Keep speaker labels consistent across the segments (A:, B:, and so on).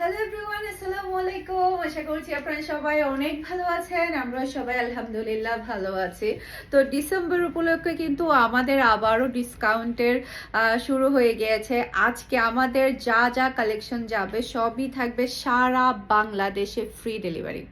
A: Hello everyone, আসসালামু আলাইকুম। আশা করছি আপনারা সবাই অনেক ভালো আছেন। আমরা সবাই আলহামদুলিল্লাহ ভালো আছি। তো ডিসেম্বর উপলক্ষে কিন্তু আমাদের আবারও ডিসকাউন্টের শুরু হয়ে গিয়েছে। আজকে আমাদের যা যা কালেকশন যাবে সবই থাকবে সারা বাংলাদেশে ফ্রি ডেলিভারি।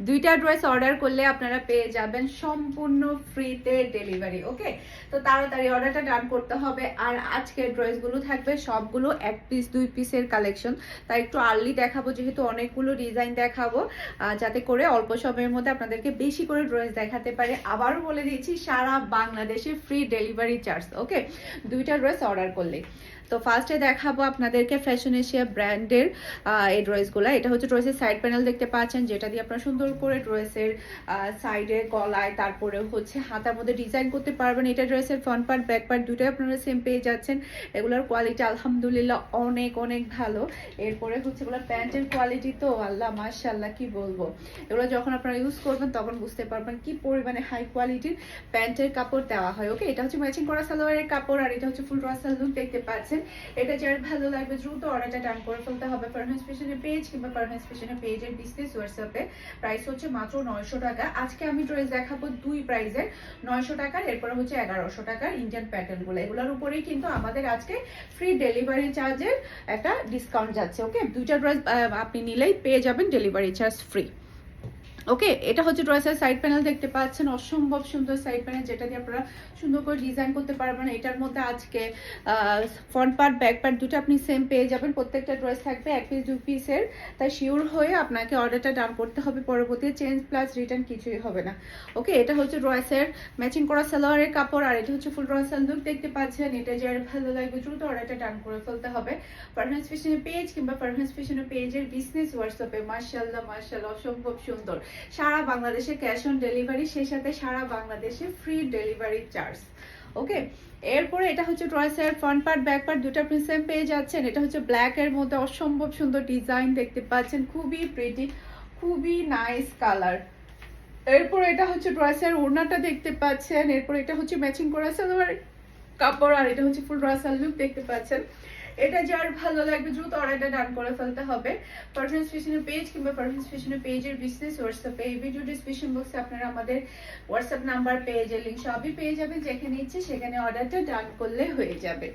A: দুইটা ড্রেস অর্ডার করলে আপনারা পেয়ে যাবেন সম্পূর্ণ ফ্রিতে ডেলিভারি। ওকে, তো তাড়াতাড়ি অর্ডারটা ডান করতে হবে। আর আজকের ড্রেসগুলো থাকবে সবগুলো এক পিস দুই পিসের কালেকশন, তাই একটু আর্লি দেখাবো যেহেতু অনেকগুলো ডিজাইন দেখাবো, যাতে করে অল্প সময়ের মধ্যে আপনাদেরকে বেশি করে ড্রেস দেখাতে পারে। আবারও বলে দিচ্ছি, সারা বাংলাদেশে ফ্রি ডেলিভারি চার্জ। ওকে, দুইটা ড্রেস অর্ডার করলে। তো ফার্স্টে দেখাবো আপনাদেরকে ফ্যাশন এশিয়া ব্র্যান্ডের এই ড্রেসগুলো। এটা হচ্ছে ড্রেসের সাইড প্যানেল দেখতে পাচ্ছেন, যেটা দিয়ে আপনারা সুন্দর করে ড্রেসের সাইডে গলায় তারপরে হচ্ছে হাতার মধ্যে ডিজাইন করতে পারবেন। এটা ড্রেসের ফ্রন্ট পার্ট ব্যাক পার্ট দুটোই আপনারা সেম পেয়ে যাচ্ছেন। এগুলোর কোয়ালিটি আলহামদুলিল্লাহ অনেক অনেক ভালো। এরপরে হচ্ছে এগুলো প্যান্টের কোয়ালিটি তো আল্লাহ মাশাআল্লাহ কি বলবো, এগুলো যখন আপনারা ইউজ করবেন তখন বুঝতে পারবেন কি পরিমাণে হাই কোয়ালিটির প্যান্টের কাপড় দেওয়া হয়। ওকে, এটা হচ্ছে ম্যাচিং করা সালোয়ারের কাপড় আর এটা হচ্ছে ফুল রাসাল লুক দেখতে পাচ্ছেন। এটা যার ভালো লাগবে দ্রুত অর্ডারটা ডান করে ফেলতে হবে ফারহান ফ্যাশনের পেজ কিংবা ফারহান ফ্যাশনের পেজের বিজনেস হোয়াটসঅ্যাপে। প্রাইস হচ্ছে মাত্র 900 টাকা। আজকে আমি ড্রেস দেখাবো দুই প্রাইসের, 900 টাকার, এরপরে হচ্ছে 1100 টাকার ইন্ডিয়ান প্যাটার্নগুলো। এগুলোর উপরেই কিন্তু আমাদের আজকে ফ্রি ডেলিভারি চার্জের একটা ডিসকাউন্ট যাচ্ছে। ওকে, দুইটা ড্রেস আপনি নিলেই পেয়ে যাবেন ডেলিভারি চার্জ ফ্রি। ওকে, এটা হচ্ছে ড্রেসের সাইড প্যানেল দেখতে পাচ্ছেন, অসম্ভব সুন্দর সাইড প্যানেল, যেটা দিয়ে আপনারা সুন্দর করে ডিজাইন করতে পারবেন। এটার মধ্যে আজকে ফ্রন্ট পার্ট ব্যাক পার্ট দুটো আপনি সেম পেয়ে যাবেন। প্রত্যেকটা ড্রেস থাকবে এক পিস দু পিসের, তাই শিওর হয়ে আপনাকে অর্ডারটা ডান করতে হবে। পরবর্তী চেঞ্জ প্লাস রিটার্ন কিছুই হবে না। ওকে, এটা হচ্ছে ড্রেসের ম্যাচিং করা সালোয়ারের কাপড় আর এটা হচ্ছে ফুল ড্রেসের লুক দেখতে পাচ্ছেন। এটা যার ভালো লাগবে দ্রুত অর্ডারটা ডান করে ফেলতে হবে ফারহান ফ্যাশনের পেজ কিংবা ফারহান ফ্যাশনের পেজের বিজনেস হোয়াটসঅ্যাপে। মাশাআল্লাহ মাশাআল্লাহ অসম্ভব সুন্দর। সারা বাংলাদেশে ক্যাশ অন ডেলিভারি, সেই সাথে সারা বাংলাদেশে ফ্রি ডেলিভারি চার্জ। ওকে, এরপরে এটা হচ্ছে ড্রেসের ফ্রন্ট পার্ট ব্যাক পার্ট দুটো আপনি সেম পেয়ে যাচ্ছেন। এটা হচ্ছে ব্ল্যাক এর মধ্যে অসম্ভব সুন্দর ডিজাইন দেখতে পাচ্ছেন, খুবই প্রিটি, খুবই নাইস কালার। এরপর এটা হচ্ছে ড্রেসের ওড়নাটা দেখতে পাচ্ছেন। এরপর এটা হচ্ছে ম্যাচিং করা সালোয়ার কাপড় আর এটা হচ্ছে ফুল ড্রেসের লুক দেখতে পাচ্ছেন। এটা যার ভালো লাগবে দ্রুত অর্ডারটা ডান করে ফেলতে হবে ফারহান ফ্যাশনের পেজ কিংবা ফারহান ফ্যাশনের পেজের বিজনেস হোয়াটসঅ্যাপে। এই ভিডিও ডিসক্রিপশন বক্সে আপনারা আমাদের হোয়াটসঅ্যাপ নাম্বার, পেজের লিংক সবই পেয়ে যাবেন। যেখানে ইচ্ছে সেখানে অর্ডারটা ডান করলে হয়ে যাবে।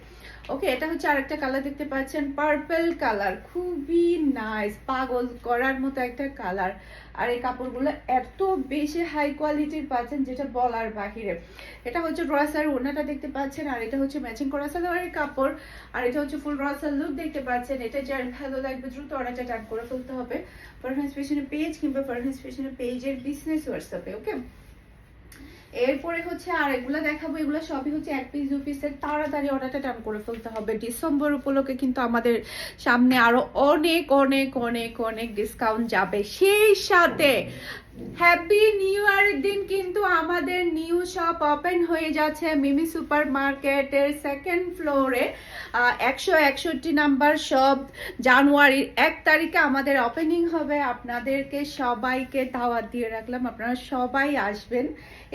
A: ওকে, এটা হচ্ছে আরেকটা কালার দেখতে পাচ্ছেন, পার্পল কালার, খুবই নাইস, পাগল করার মতো একটা কালার। আর এই কাপড়গুলো এত বেশি হাই কোয়ালিটির পাচ্ছেন যেটা বলার বাহিরে। এটা হচ্ছে ড্রেসের ওড়নাটা দেখতে পাচ্ছেন আর এটা হচ্ছে ম্যাচিং করা সালোয়ারের কাপড় আর এটা হচ্ছে ফুল ড্রেসের লুক দেখতে পাচ্ছেন। এটা যার ভালো লাগবে দ্রুত অর্ডারটা ডান করে ফেলতে হবে ফারহান ফ্যাশনের পেজ কিংবা ফারহান ফ্যাশনের পেজের বিজনেস হোয়াটসঅ্যাপে। ওকে, এরপরে হচ্ছে আর এগুলো দেখাবো, এগুলো সবই হচ্ছে এক পিস দু পিসের। তাড়াতাড়ি অর্ডারটা টান করে ফেলতে হবে। ডিসেম্বর উপলক্ষে কিন্তু আমাদের সামনে আরো অনেক অনেক অনেক অনেক ডিসকাউন্ট যাবে। সেই সাথে হ্যাপি নিউ ইয়ারের দিন কিন্তু আমাদের নিউ শপ ওপেন হয়ে যাচ্ছে মিমি সুপার মার্কেটের সেকেন্ড ফ্লোরে, 161 নাম্বার শপ। জানুয়ারির 1 তারিখে আমাদের ওপেনিং হবে। আপনাদেরকে সবাইকে দাওয়াত দিয়ে রাখলাম, আপনারা সবাই আসবেন।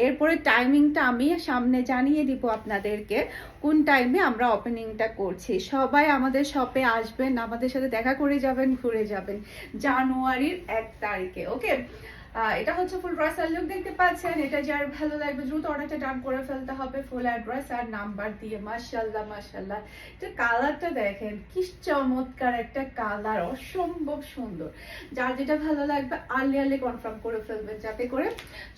A: এরপরে টাইমিংটা আমি সামনে জানিয়ে দিব আপনাদেরকে কোন টাইমে আমরা ওপেনিংটা করছি। সবাই আমাদের শপে আসবেন, আমাদের সাথে দেখা করে যাবেন, ঘুরে যাবেন জানুয়ারির 1 তারিখে। ওকে, এটা হচ্ছে ফুল ড্রেসের লুক দেখতে পাচ্ছেন। এটা যার ভালো লাগবে দ্রুত অর্ডারটা ডান করে ফেলতে হবে ফুল অ্যাড্রেস আর নাম্বার দিয়ে। মাশাআল্লাহ মাশাআল্লাহ, এটা কালারটা দেখেন কি চমৎকার একটা কালার, অসম্ভব সুন্দর। যার যেটা ভালো লাগবে আর্লি আর্লি কনফার্ম করে ফেলবেন, যাতে করে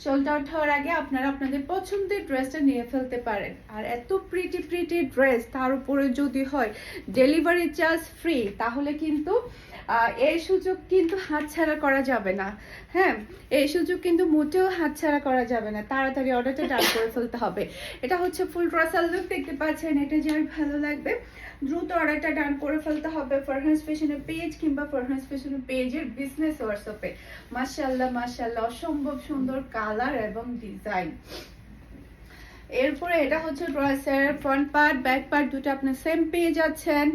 A: সোল্ড আউট হওয়ার আগে আপনারা আপনাদের পছন্দের ড্রেসটা নিয়ে ফেলতে পারেন। আর এত প্রিটি প্রিটি ড্রেস, তার উপরে যদি হয় ডেলিভারি চার্জ ফ্রি, তাহলে কিন্তু এই সুযোগ কিন্তু হাতছাড়া করা যাবে না। হ্যাঁ, এই সুযোগ কিন্তু মোটেও হাতছাড়া করা যাবে না। তাড়াতাড়ি অর্ডারটা ডান করে ফেলতে হবে। এটা হচ্ছে ফুল ড্রেসের লুক দেখতে পাচ্ছেন। এটা যার ভালো লাগবে দ্রুত অর্ডারটা ডান করে ফেলতে হবে ফারহান ফ্যাশনের পেজ কিংবা ফারহান ফ্যাশনের পেজের বিজনেস হোয়াটসঅ্যাপে। মাশাআল্লাহ মাশাআল্লাহ অসম্ভব সুন্দর কালার এবং ডিজাইন। এরপরে এটা হচ্ছে ড্রেসের ফ্রন্ট পার্ট ব্যাক পার্ট দুটো আপনি সেম পেয়ে যাচ্ছেন।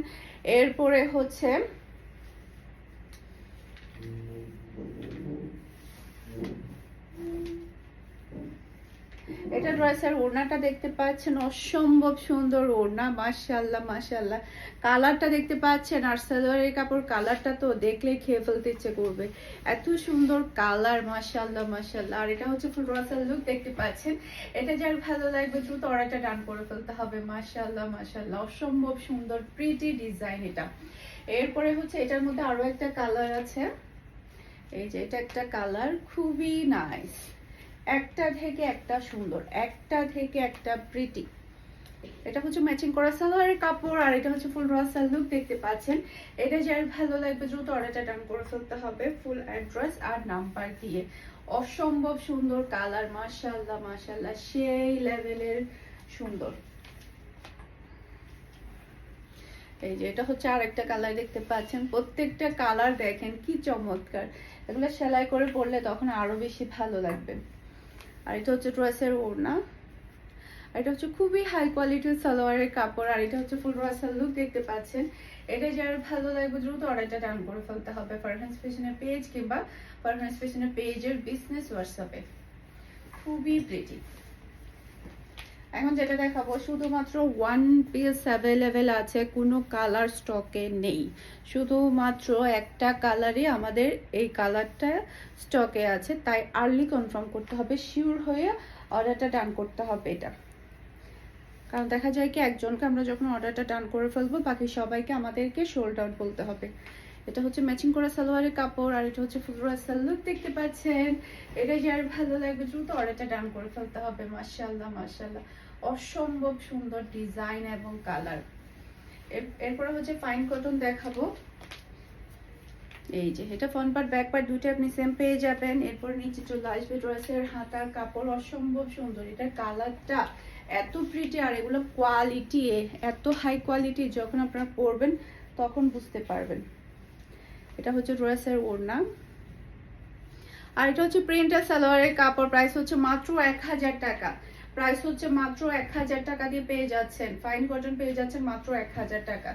A: এরপরে হচ্ছে এটা ড্রেসের ওড়নাটা দেখতে পাচ্ছেন, অসম্ভব সুন্দর ওড়না, মাশাআল্লাহ মাশাআল্লাহ। কালারটা দেখতে পাচ্ছেন, আর সালোয়ারের কাপড় কালারটা তো দেখলেই খেয়ে ফেলতে ইচ্ছে করবে, এত সুন্দর কালার, মাশাআল্লাহ মাশাআল্লাহ। আর এটা হচ্ছে ফুল রাসাল লুক দেখতে পাচ্ছেন। এটা যার ভালো লাগবে দ্রুত অর্ডারটা ডান করে ফেলতে হবে। মাশাআল্লাহ মাশাআল্লাহ, অসম্ভব সুন্দর প্রিটি ডিজাইন এটা। এরপরে হচ্ছে এটার মধ্যে আরো একটা কালার আছে, এই যে এটা একটা কালার, খুবই নাইস, একটা থেকে একটা সুন্দর, একটা থেকে একটা প্রিটি। এটা হচ্ছে ম্যাচিং করা সালোয়ারের কাপড়, আর এটা হচ্ছে ফুল রাসাল লুক দেখতে পাচ্ছেন। এটা যার ভালো লাগবে দ্রুত অর্ডারটা ডান করে ফেলতে হবে ফুল অ্যাড্রেস আর নাম্বার দিয়ে। অসম্ভব সুন্দর কালার, মাশাআল্লাহ মাশাআল্লাহ, সেই লেভেলের সুন্দর। এই যে এটা হচ্ছে আরেকটা কালার দেখতে পাচ্ছেন, প্রত্যেকটা কালার দেখেন কি চমৎকার, এগুলো সেলাই করে পরলে তখন আরো বেশি ভালো লাগবে। আর এটা হচ্ছে ড্রেসের ওড়না, আর এটা হচ্ছে খুবই হাই কোয়ালিটির সালোয়ারের কাপড়, আর এটা হচ্ছে ফুল রাসাল লুক দেখতে পাচ্ছেন। এটা যার ভালো লাগবে দ্রুত অর্ডারটা ডান করে ফেলতে হবে ফারহানাস ফ্যাশনের পেজ কিংবা ফারহানাস ফ্যাশনের পেজের বিজনেস হোয়াটসঅ্যাপে। খুবই প্রিটি। এখন যেটা দেখাবো শুধুমাত্র ওয়ান পিস অ্যাভেলেবেল আছে, কোনো কালার স্টকে নেই, শুধুমাত্র একটা কালারই আমাদের এই কালারটা স্টকে আছে, তাই আর্লি কনফার্ম করতে হবে, শিওর হয়ে অর্ডারটা ডান করতে হবে এটা। কারণ দেখা যায় কি একজনকে আমরা যখন অর্ডারটা ডান করে ফেলবো বাকি সবাইকে আমাদেরকে সোল্ড আউট বলতে হবে। এটা হচ্ছে ম্যাচিং করা সালোয়ারের কাপড়, আর এটা হচ্ছে ফুল রাসাল লুক দেখতে পাচ্ছেন। এটা যার ভালো লাগবে দ্রুত অর্ডারটা ডান করে ফেলতে হবে। মাশাআল্লাহ মাশাআল্লাহ, অসম্ভব সুন্দর ডিজাইন এবং কালার। এরপরে হচ্ছে ফাইন কটন দেখাবো। এই যে এটা ফ্রন্ট পার্ট ব্যাক পার্ট দুটো আপনি সেম পেয়ে যাবেন। এরপর নিচে চলে আসবে ড্রেসের হাতার কাপড়, অসম্ভব সুন্দর, এটা কালারটা এত প্রিটি, আর এগুলো কোয়ালিটি এত হাই কোয়ালিটি, যখন আপনারা পরবেন তখন বুঝতে পারবেন। এটা হচ্ছে ড্রেসের ওড়না, আর এটা হচ্ছে প্রিন্টের সালোয়ারের কাপড়। প্রাইস হচ্ছে মাত্র 1000 টাকা, প্রাইস হচ্ছে মাত্র 1000 টাকা দিয়ে পেয়ে যাচ্ছেন। ফাইন কটন পেয়ে যাচ্ছেন মাত্র 1000 টাকা।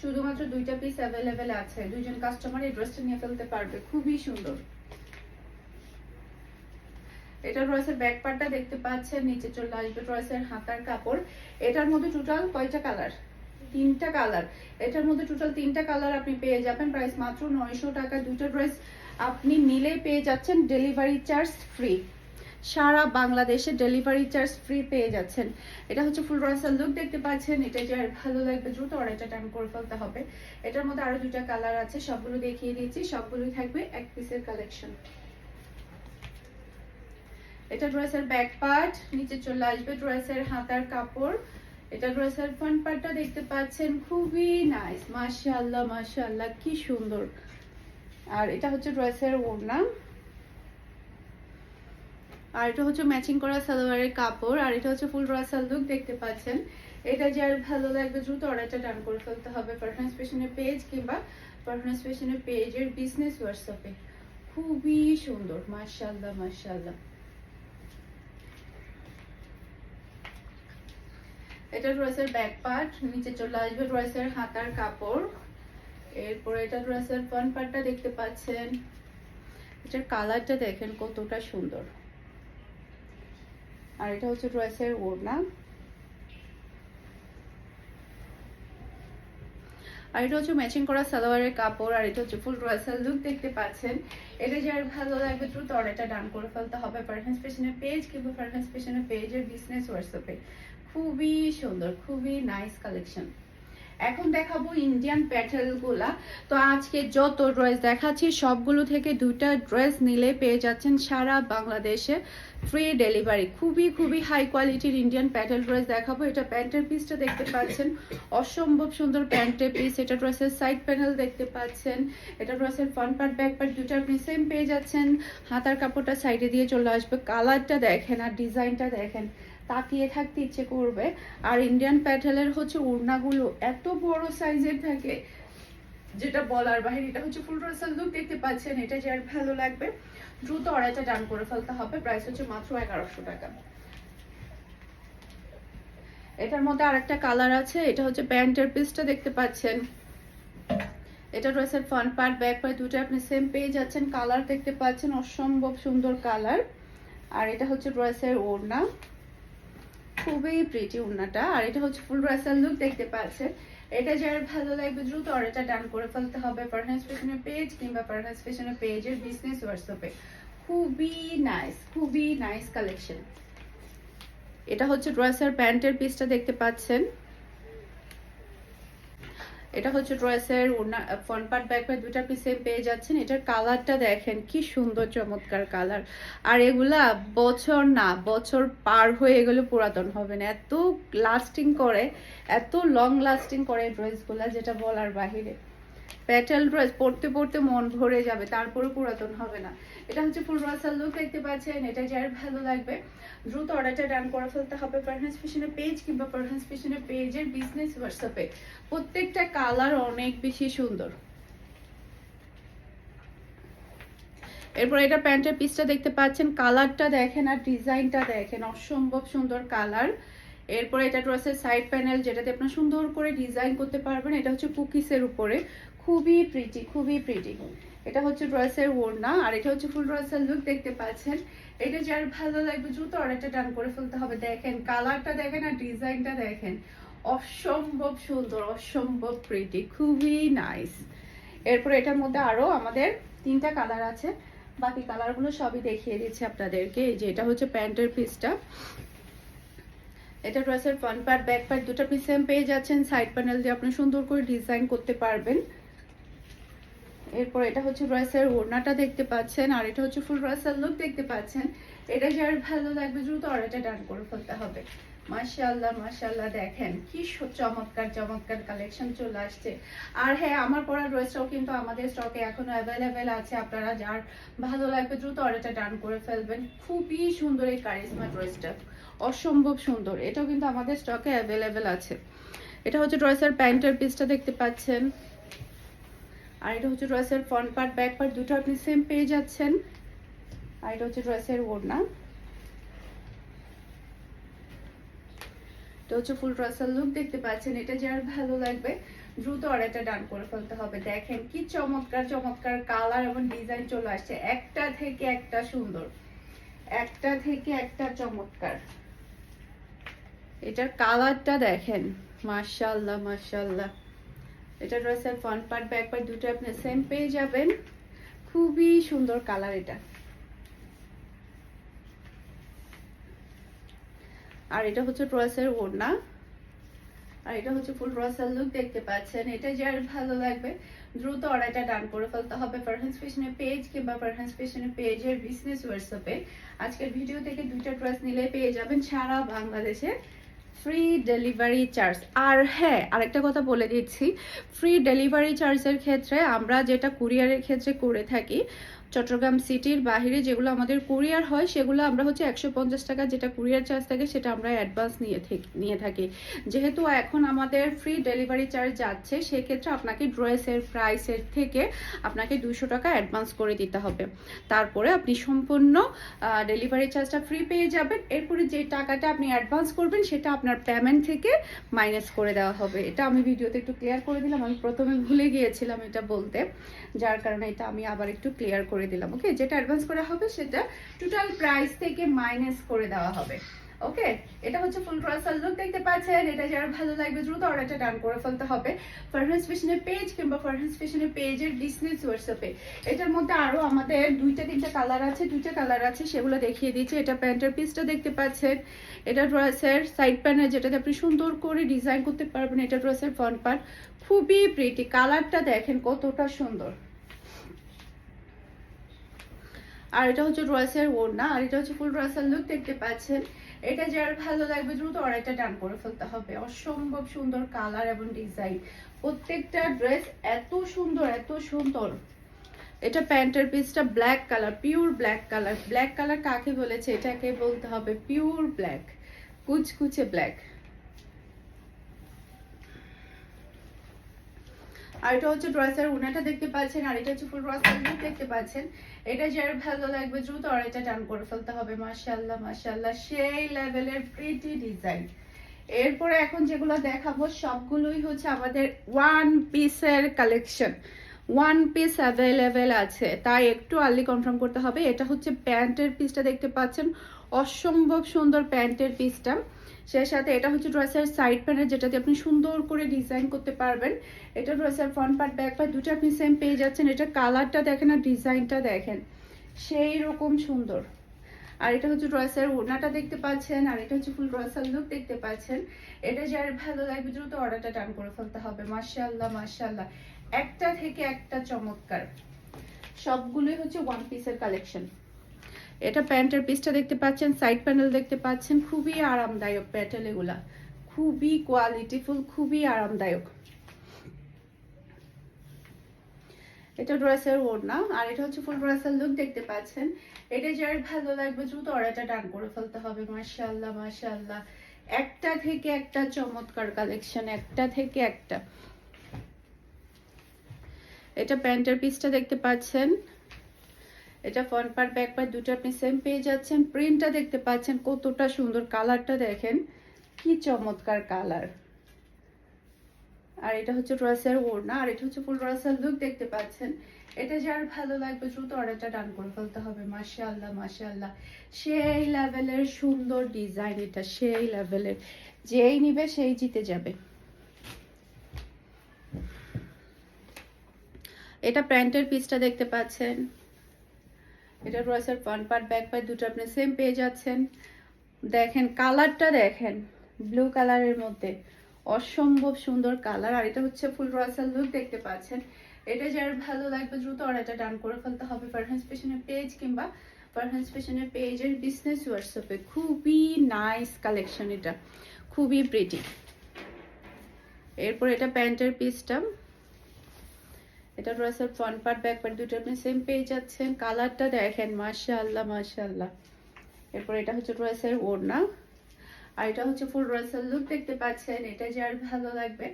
A: শুধুমাত্র দুইটা পিস অ্যাভেলেবেল আছে, দুইজন কাস্টমার এই ড্রেসটা নিয়ে ফেলতে পারবে, খুবই সুন্দর। এটা ড্রেসের ব্যাক পার্টটা দেখতে পাচ্ছেন, নিচে চলে আসবে ড্রেসের হাতার কাপড়। এটার মধ্যে টোটাল কয়টা কালার? 3টা কালার। এটার মধ্যে টোটাল 3টা কালার আপনি পেয়ে যাবেন। প্রাইস মাত্র 900 টাকা। দুটো ড্রেস আপনি নিলে পেয়ে যাচ্ছেন ডেলিভারি চার্জ ফ্রি, সারা বাংলাদেশে ডেলিভারি চার্জ ফ্রি পেয়ে যাচ্ছেন। এটা হচ্ছে ফুল রাসাল লুক দেখতে পাচ্ছেন। এটা যার ভালো লাগবে দ্রুত অর্ডারটা ডান করে ফেলতে হবে। এটার মধ্যে আরো 2টা কালার আছে, সবগুলো দেখিয়ে দিচ্ছি, সবগুলোই থাকবে এক পিসের কালেকশন। এটা ড্রেসের ব্যাক পার্ট, নিচে চলে আসবে ড্রেসের হাতার কাপড়। এটা ড্রেসের ফ্রন্ট পার্টটা দেখতে পাচ্ছেন, খুবই নাইস, মাশাআল্লাহ মাশাআল্লাহ, কি সুন্দর। আর এটা হচ্ছে ড্রেসের ওড়না, আর এটা হচ্ছে ম্যাচিং করা সালোয়ারের কাপড়, আর এটা হচ্ছে ফুল রাসাল লুক দেখতে পাচ্ছেন। এটা যার ভালো লাগবে দ্রুত অর্ডারটা ডান করে ফেলতে হবে ফারহানাস ফ্যাশনের পেজ কিংবা ফারহানাস ফ্যাশনের পেজের বিজনেস হোয়াটসঅ্যাপে। খুবই সুন্দর, মাশাআল্লাহ মাশাআল্লাহ। এটা ড্রেসের ব্যাক পার্ট, নিচে চলে আসবে ড্রেসের হাতার কাপড়। এরপরে এটা ড্রেসের ফ্রন্ট পার্টটা দেখতে পাচ্ছেন। এটার কালারটা দেখেন কতটা সুন্দর। আর এটা হচ্ছে ড্রেসের ওড়না, আর এটা হচ্ছে ম্যাচিং করা সালোয়ারের কাপড়, আর এটা হচ্ছে ফুল রাসাল লুক দেখতে পাচ্ছেন। এটা যার ভালো লাগবে দ্রুত অর্ডারটা ডান করে ফেলতে হবে ফারহানাস ফ্যাশনের পেজ কিংবা ফারহানাস ফ্যাশনের পেজের বিজনেস হোয়াটসঅ্যাপে। খুবই সুন্দর, খুবই নাইস কালেকশন। এখন দেখাবো ইন্ডিয়ান প্যাটেল গুলা। তো আজকে যত ড্রেস দেখাচ্ছি সবগুলো থেকে 2টা ড্রেস নিলে পেয়ে যাচ্ছেন সারা বাংলাদেশে ফ্রি ডেলিভারি। খুবই হাই কোয়ালিটির ইন্ডিয়ান প্যাটেল ড্রেস দেখাবো। এটা প্যান্টের পিসটা দেখতে পাচ্ছেন, অসম্ভব সুন্দর প্যান্টের পিস। এটা ড্রেসের সাইড প্যানেল দেখতে পাচ্ছেন। এটা ড্রেসের ফ্রন্ট পার্ট ব্যাক পার্ট দুটো আপনি সেম পেয়ে যাচ্ছেন। হাতার কাপড়টা সাইডে দিয়ে চলে আসবে। কালারটা দেখেন আর ডিজাইনটা দেখেন, তাকিয়ে থাকতে ইচ্ছে করবে। আর ইন্ডিয়ান প্যাটেলের হচ্ছে ওড়নাগুলো এত বড় সাইজের থাকে যেটা বলার বাইরে। এটা হচ্ছে ফুল রাসাল লুক দেখতে পাচ্ছেন। এটা যার ভালো লাগবে দ্রুত অর্ডারটা ডান করে ফেলতে হবে। প্রাইস হচ্ছে মাত্র 1100 টাকা। এটার মধ্যে আরেকটা কালার আছে, এটা হচ্ছে প্যান্টের পিসটা দেখতে পাচ্ছেন। এটা ড্রেসের ফ্রন্ট পার্ট ব্যাক পার্ট দুটো আপনি সেম পেয়ে যাচ্ছেন। কালার দেখতে পাচ্ছেন, অসম্ভব সুন্দর কালার। আর এটা হচ্ছে ড্রেসের ওড়না, খুবই প্রিটি ওড়নাটা। আর এটা হচ্ছে ফুল রাসাল লুক দেখতে পাচ্ছেন। এটা যার ভালো লাগবে দ্রুত অর্ডারটা ডান করে ফেলতে হবে ফারহানাস ফ্যাশনের পেজ কিংবা ফারহানাস ফ্যাশনের পেজের বিজনেস হোয়াটসঅ্যাপে। খুবই নাইস কালেকশন। এটা হচ্ছে ড্রেসের প্যান্টের পিসটা দেখতে পাচ্ছেন। এটা হচ্ছে ড্রেসের ফ্রন্ট পার্ট ব্যাক পার্ট দুটা পিসে পেয়ে যাচ্ছেন। এটার কালারটা দেখেন কি সুন্দর চমৎকার কালার। আর এগুলা বছর না বছর পার হয়ে গেলে পুরাতন হবে না, এত লাস্টিং করে, এত লং লাস্টিং করে ড্রেসগুলা যেটা বলার বাহিরে। প্যাটেল ড্রেস পরতে পরতে মন ভরে যাবে, তারপরে পুরাতন হবে না। এটা হচ্ছে ফুল রাসাল লুক দেখতে পাচ্ছেন। এটা যার ভালো লাগবে দ্রুত অর্ডারটা ডান করে ফেলতে হবে ফারহানাস ফ্যাশনের পেজ কিংবা ফারহানাস ফ্যাশনের পেজের বিজনেস হোয়াটসঅ্যাপে। প্রত্যেকটা কালার অনেক বেশি সুন্দর। এরপর এটা প্যান্টের পিসটা দেখতে পাচ্ছেন, কালারটা দেখেন আর ডিজাইনটা দেখেন, অসম্ভব সুন্দর কালার। এরপর এটা ড্রেসের সাইড প্যানেল, যেটাতে আপনার সুন্দর করে ডিজাইন করতে পারবেন। এটা হচ্ছে কুকিসের উপরে, খুবই প্রিটি। এটা হচ্ছে ড্রেসের ওড়না। আর এটা হচ্ছে ফুল ড্রেসের লুক দেখতে পাচ্ছেন। এটা যার ভালো লাগবে দ্রুত অর্ডারটা ডান করে ফেলতে হবে। দেখেন কালারটা দেখেন আর ডিজাইনটা দেখেন, অসম্ভব সুন্দর, অসম্ভব প্রিটি, খুবই নাইস। এরপর এটার মধ্যে আরো আমাদের 3টা কালার আছে, বাকি কালারগুলো সবই দেখিয়ে দিচ্ছি আপনাদেরকে। এই যে এটা হচ্ছে প্যান্টের পিসটা। এটা ড্রেসের ফ্রন্ট পার্ট ব্যাক পার্ট দুটো পিস সেম পেয়ে যাচ্ছেন। সাইড প্যানেল দিয়ে আপনি সুন্দর করে ডিজাইন করতে পারবেন। এরপর এটা হচ্ছে ড্রেসের ওড়নাটা দেখতে পাচ্ছেন। আর এটা হচ্ছে ফুল ড্রেসের লুক দেখতে পাচ্ছেন। এটা যার ভালো লাগবে দ্রুত অর্ডারটা ডান করে ফেলতে হবে। মাশাআল্লাহ দেখেন কি চমৎকার কালেকশন চলে আসছে। আর হ্যাঁ, আমার পরা ড্রেসটাও কিন্তু আমাদের স্টকে এখনো অ্যাভেলেবেল আছে। আপনারা যার ভালো লাগবে দ্রুত অর্ডারটা ডান করে ফেলবেন। খুবই সুন্দর এই কারিজমা ড্রেসটা, অসম্ভব সুন্দর। এটাও কিন্তু আমাদের স্টকে অ্যাভেলেবেল আছে। এটা হচ্ছে ড্রেসের প্যান্টের পিসটা দেখতে পাচ্ছেন। আর এটা হচ্ছে ড্রেসের ফ্রন্ট পার্ট ব্যাক পার্ট দুটো আপনি সেম পেয়ে যাচ্ছেন। আর এটা হচ্ছে ড্রেসের ওড়না। এটা হচ্ছে ফুল ড্রেসের লুক দেখতে পাচ্ছেন। এটা যার ভালো লাগবে দ্রুত অর্ডারটা ডান করে ফেলতে হবে। দেখেন কি চমৎকার কালার এবং ডিজাইন চলে আসছে, একটা থেকে একটা সুন্দর, একটা থেকে একটা চমৎকার। এটার কালারটা দেখেন, মাশাআল্লাহ। এটা ড্রেসের ফ্রন্ট পার্ট ব্যাক পার্ট দুটো আপনি সেম পেয়ে যাবেন। খুবই সুন্দর কালার এটা। আর এটা হচ্ছে ড্রেসের ওড়না। আর এটা হচ্ছে ফুল ড্রেসের লুক দেখতে পাচ্ছেন। এটা যার ভালো লাগবে দ্রুত অর্ডারটা ডান করে ফেলতে হবে ফারহানাস ফ্যাশনের পেজ কিংবা ফারহানাস ফ্যাশনের পেজের বিজনেস হোয়াটসঅ্যাপে। আজকের ভিডিও থেকে 2টা ড্রেস নিলে পেয়ে যাবেন সারা বাংলাদেশে ফ্রি ডেলিভারি চার্জ। আর হ্যাঁ, আরেকটা কথা বলে দিচ্ছি, ফ্রি ডেলিভারি চার্জের ক্ষেত্রে আমরা যেটা কুরিয়ারের ক্ষেত্রে করে থাকি, চট্টগ্রাম সিটির বাইরে যেগুলো আমাদের কুরিয়ার হয় সেগুলো আমরা হচ্ছে 150 টাকা যেটা কুরিয়ার চার্জ থাকে সেটা আমরা অ্যাডভান্স নিয়ে থাকি। যেহেতু এখন আমাদের ফ্রি ডেলিভারি চার্জ যাচ্ছে, সেক্ষেত্রে আপনাকে ড্রেসের প্রাইসের থেকে আপনাকে 200 টাকা অ্যাডভান্স করে দিতে হবে। তারপরে আপনি সম্পূর্ণ ডেলিভারি চার্জটা ফ্রি পেয়ে যাবেন। এরপরে যে টাকাটা আপনি অ্যাডভান্স করবেন সেটা আপনার পেমেন্ট থেকে মাইনাস করে দেওয়া হবে। এটা আমি ভিডিওতে একটু ক্লিয়ার করে দিলাম, আমি প্রথমে ভুলে গিয়েছিলাম এটা বলতে, যার কারণে এটা আমি আবার একটু ক্লিয়ার করে দিলাম। ওকে, যেটা অ্যাডভান্স করা হবে সেটা টোটাল প্রাইস থেকে মাইনাস করে দেওয়া হবে। ওকে, এটা হচ্ছে ফুল ড্রেসের লুক দেখতে পাচ্ছেন। এটা যার ভালো লাগবে দ্রুত অর্ডারটা ডান করে ফেলতে হবে ফারহানাস ফ্যাশনের পেজ কিংবা ফারহানাস ফ্যাশনের পেজের বিজনেস হোয়াটসঅ্যাপে। এটার মধ্যে আরো আমাদের 2টা কালার আছে, সেগুলো দেখিয়ে দিচ্ছি। এটা প্যান্টের পিসটা দেখতে পাচ্ছেন। এটা ড্রেসের সাইড প্যানেল, যেটাতে আপনি সুন্দর করে ডিজাইন করতে পারবেন। এটা ড্রেসের ফ্রন্ট পার্ট, খুবই প্রিটি। কালারটা দেখেন কতটা সুন্দর। আর এটা হচ্ছে ড্রেসের ওড়না। আর এটা হচ্ছে ফুল ড্রেসের লুক দেখতে পাচ্ছেন। এটা যার ভালো লাগবে দ্রুত অর্ডারটা ডান করে ফেলতে হবে। অসম্ভব সুন্দর কালার এবং ডিজাইন, প্রত্যেকটা ড্রেস এত সুন্দর। এটা প্যান্টের পিসটা black colour, pure black colour কাকে বলেছে এটাকে বলতে হবে পিওর ব্ল্যাক, কুচকুচে ব্ল্যাক। আর এটা হচ্ছে ড্রেসের ওড়নাটা দেখতে পাচ্ছেন। আর এটা হচ্ছে ফুল ড্রেসের লুক দেখতে পাচ্ছেন। এটা যার ভালো লাগবে দ্রুত অর্ডারটা ডান করে ফেলতে হবে। মাশাআল্লাহ সেই লেভেলের প্রিটি ডিজাইন। এরপরে এখন যেগুলো দেখাবো সবগুলোই হচ্ছে আমাদের ওয়ান পিসের কালেকশন। ওয়ান পিস অ্যাভেলেবেল আছে, তাই একটু আর্লি কনফার্ম করতে হবে। এটা হচ্ছে প্যান্টের পিসটা দেখতে পাচ্ছেন, অসম্ভব সুন্দর প্যান্টের পিসটা। সে সাথে এটা হচ্ছে ড্রেসের সাইড প্যানেল, যেটাতে আপনি সুন্দর করে ডিজাইন করতে পারবেন। এটা ড্রেসের ফ্রন্ট পার্ট ব্যাক পার্ট দুটো আপনি সেম পেয়ে যাচ্ছেন। এটা কালারটা দেখেন আর ডিজাইনটা দেখেন, সেই রকম সুন্দর। আর এটা হচ্ছে ড্রেসের ওড়নাটা দেখতে পাচ্ছেন, আর এটা হচ্ছে ফুল ড্রেসের লুক দেখতে পাচ্ছেন। এটা যার ভালো লাগবে দ্রুত অর্ডারটা ডান করে ফেলতে হবে। মাশাআল্লাহ মাশাআল্লাহ, একটা থেকে একটা চমৎকার, সবগুলোই হচ্ছে ওয়ান পিসের কালেকশন। এটা প্যান্টের পিসটা দেখতে পাচ্ছেন, সাইড প্যানেল দেখতে পাচ্ছেন, খুবই আরামদায়ক প্যাটেল, এগুলা খুবই কোয়ালিটিফুল, খুবই আরামদায়ক। এটা ড্রেসের ওড়না, আর এটা হচ্ছে ফুল ড্রেসের লুক দেখতে পাচ্ছেন। এটা যার ভালো লাগবে দ্রুত অর্ডারটা ডান করে ফেলতে হবে। মাশাআল্লাহ মাশাআল্লাহ, একটা থেকে একটা চমৎকার কালেকশন, একটা থেকে একটা। এটা প্যান্টের পিসটা দেখতে পাচ্ছেন, এটা ফ্রন্ট পার্ট ব্যাক পার্ট দুটো আপনি সেম পেয়ে যাচ্ছেন। প্রিন্টটা দেখতে পাচ্ছেন কতটা সুন্দর, কালারটা দেখেন কি চমৎকার কালার। আর এটা হচ্ছে ড্রেসের ওড়না, আর এটা হচ্ছে ফুল ড্রেসের লুক দেখতে পাচ্ছেন। এটা যার ভালো লাগবে দ্রুত অর্ডারটা ডান করে ফেলতে হবে। মাশাআল্লাহ মাশাআল্লাহ, সেই লেভেলের সুন্দর ডিজাইন, এটা সেই লেভেলের, যেই নিবে সেই জিতে যাবে। এটা প্যান্টের পিসটা দেখতে পাচ্ছেন, এটা ড্রেসের ফ্রন্ট পার্ট ব্যাক পার্ট দুটো আপনি সেম পেয়ে যাচ্ছেন। দেখেন কালারটা দেখেন, ব্লু কালারের মধ্যে অসম্ভব সুন্দর কালার। আর এটা হচ্ছে ফুল ড্রেসের লুক দেখতে পাচ্ছেন। এটা যার ভালো লাগবে দ্রুত অর্ডারটা ডান করে ফেলতে হবে ফারহান ফ্যাশনের পেজ কিংবা ফারহান ফ্যাশনের পেজের বিজনেস হোয়াটসঅ্যাপে। খুবই নাইস কালেকশন, এটা খুবই প্রিটি। এরপর এটা প্যান্টের পিসটা, এটা ড্রেসের ফ্রন্ট পার্ট ব্যাক পার্ট দুটো আপনি সেম পেয়ে যাচ্ছেন। কালারটা দেখেন মাশাআল্লাহ মাশাআল্লাহ। এরপর এটা হচ্ছে ড্রেসের ওড়না, আর এটা হচ্ছে ফুল ড্রেসের লুক দেখতে পাচ্ছেন। এটা যার ভালো লাগবে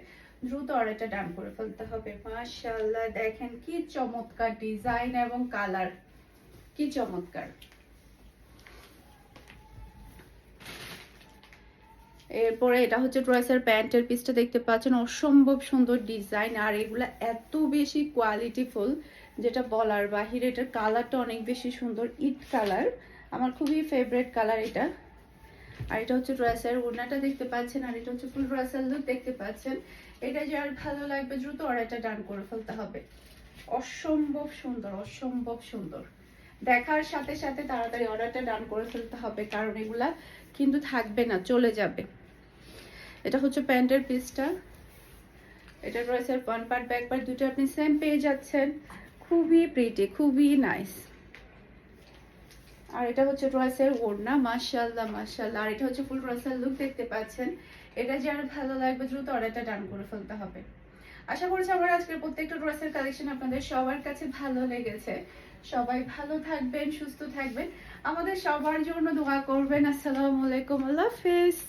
A: দ্রুত অর্ডারটা ডান করে ফেলতে হবে। মাশাআল্লাহ, দেখেন কি চমৎকার ডিজাইন এবং কালার, কি চমৎকার। এরপরে এটা হচ্ছে ড্রেসের প্যান্টের পিসটা দেখতে পাচ্ছেন, অসম্ভব সুন্দর ডিজাইন, আর এগুলা এত বেশি কোয়ালিটিফুল যেটা বলার বাহিরে। এটার কালারটা অনেক বেশি সুন্দর, ইট কালার, আমার খুবই ফেভারিট কালার এটা। আর এটা হচ্ছে ড্রেসের ওড়নাটা দেখতে পাচ্ছেন, আর এটা হচ্ছে ফুল ড্রেসের লুক দেখতে পাচ্ছেন। এটা যার ভালো লাগবে দ্রুত অর্ডারটা ডান করে ফেলতে হবে। অসম্ভব সুন্দর, অসম্ভব সুন্দর, দেখার সাথে সাথে তাড়াতাড়ি অর্ডারটা ডান করে ফেলতে হবে, কারণ এগুলা কিন্তু থাকবে না, চলে যাবে। এটা হচ্ছে প্যান্টের পিসটা, এটা ড্রেসের ফ্রন্ট পার্ট ব্যাক পার্ট দুটো আপনি সেম পেয়ে যাচ্ছেন। খুবই প্রিটি, খুবই নাইস। আর এটা হচ্ছে ড্রেসের ওড়না, মাশাআল্লাহ মাশাআল্লাহ। আর এটা হচ্ছে ফুল ড্রেসের লুক দেখতে পাচ্ছেন। এটা যার ভালো লাগবে দ্রুত অর্ডারটা ডান করে ফেলতে হবে। আশা করছি আমার আজকের প্রত্যেকটা ড্রেসের কালেকশন আপনাদের সবার কাছে ভালো লেগেছে। সবাই ভালো থাকবেন, সুস্থ থাকবেন, আমাদের সবার জন্য দোয়া করবেন। আসসালামু আলাইকুম, আল্লাহ হাফেজ।